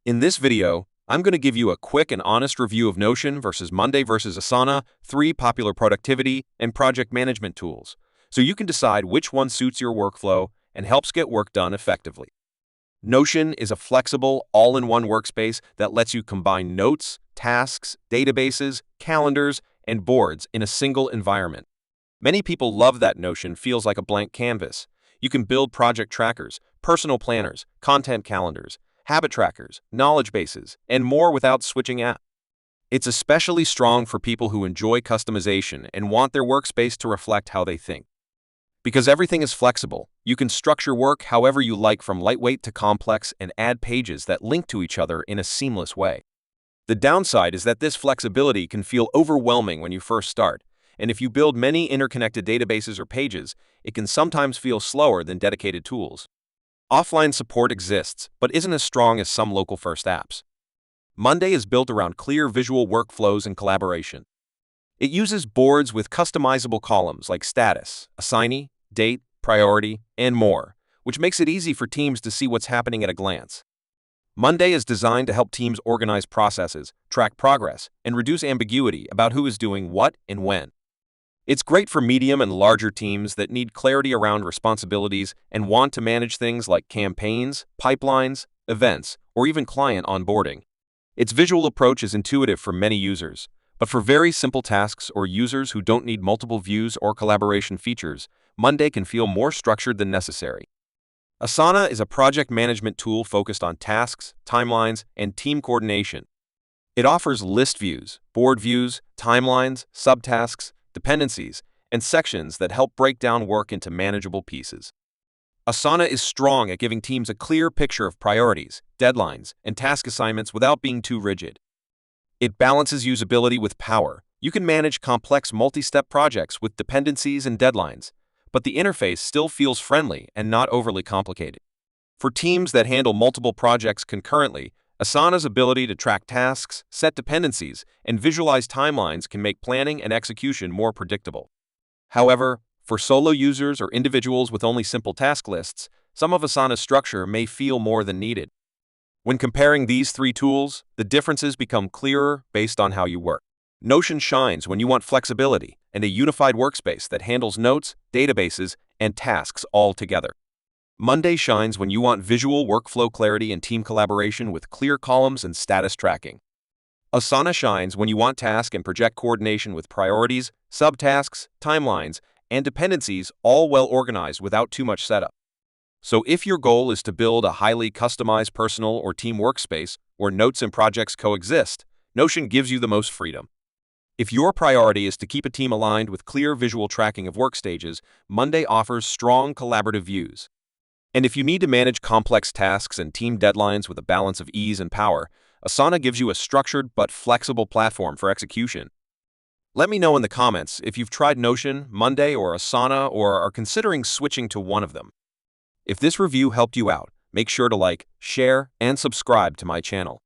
In this video, I'm going to give you a quick and honest review of Notion versus Monday versus Asana, 3 popular productivity and project management tools, so you can decide which one suits your workflow and helps get work done effectively. Notion is a flexible, all-in-one workspace that lets you combine notes, tasks, databases, calendars, and boards in a single environment. Many people love that Notion feels like a blank canvas. You can build project trackers, personal planners, content calendars, habit trackers, knowledge bases, and more without switching apps. It's especially strong for people who enjoy customization and want their workspace to reflect how they think. Because everything is flexible, you can structure work however you like, from lightweight to complex, and add pages that link to each other in a seamless way. The downside is that this flexibility can feel overwhelming when you first start, and if you build many interconnected databases or pages, it can sometimes feel slower than dedicated tools. Offline support exists, but isn't as strong as some local-first apps. Monday is built around clear visual workflows and collaboration. It uses boards with customizable columns like status, assignee, date, priority, and more, which makes it easy for teams to see what's happening at a glance. Monday is designed to help teams organize processes, track progress, and reduce ambiguity about who is doing what and when. It's great for medium and larger teams that need clarity around responsibilities and want to manage things like campaigns, pipelines, events, or even client onboarding. Its visual approach is intuitive for many users, but for very simple tasks or users who don't need multiple views or collaboration features, Monday can feel more structured than necessary. Asana is a project management tool focused on tasks, timelines, and team coordination. It offers list views, board views, timelines, subtasks, dependencies, and sections that help break down work into manageable pieces. Asana is strong at giving teams a clear picture of priorities, deadlines, and task assignments without being too rigid. It balances usability with power. You can manage complex multi-step projects with dependencies and deadlines, but the interface still feels friendly and not overly complicated. For teams that handle multiple projects concurrently, Asana's ability to track tasks, set dependencies, and visualize timelines can make planning and execution more predictable. However, for solo users or individuals with only simple task lists, some of Asana's structure may feel more than needed. When comparing these 3 tools, the differences become clearer based on how you work. Notion shines when you want flexibility and a unified workspace that handles notes, databases, and tasks all together. Monday shines when you want visual workflow clarity and team collaboration with clear columns and status tracking. Asana shines when you want task and project coordination with priorities, subtasks, timelines, and dependencies all well organized without too much setup. So if your goal is to build a highly customized personal or team workspace where notes and projects coexist, Notion gives you the most freedom. If your priority is to keep a team aligned with clear visual tracking of work stages, Monday offers strong collaborative views. And if you need to manage complex tasks and team deadlines with a balance of ease and power, Asana gives you a structured but flexible platform for execution. Let me know in the comments if you've tried Notion, Monday, or Asana, or are considering switching to one of them. If this review helped you out, make sure to like, share, and subscribe to my channel.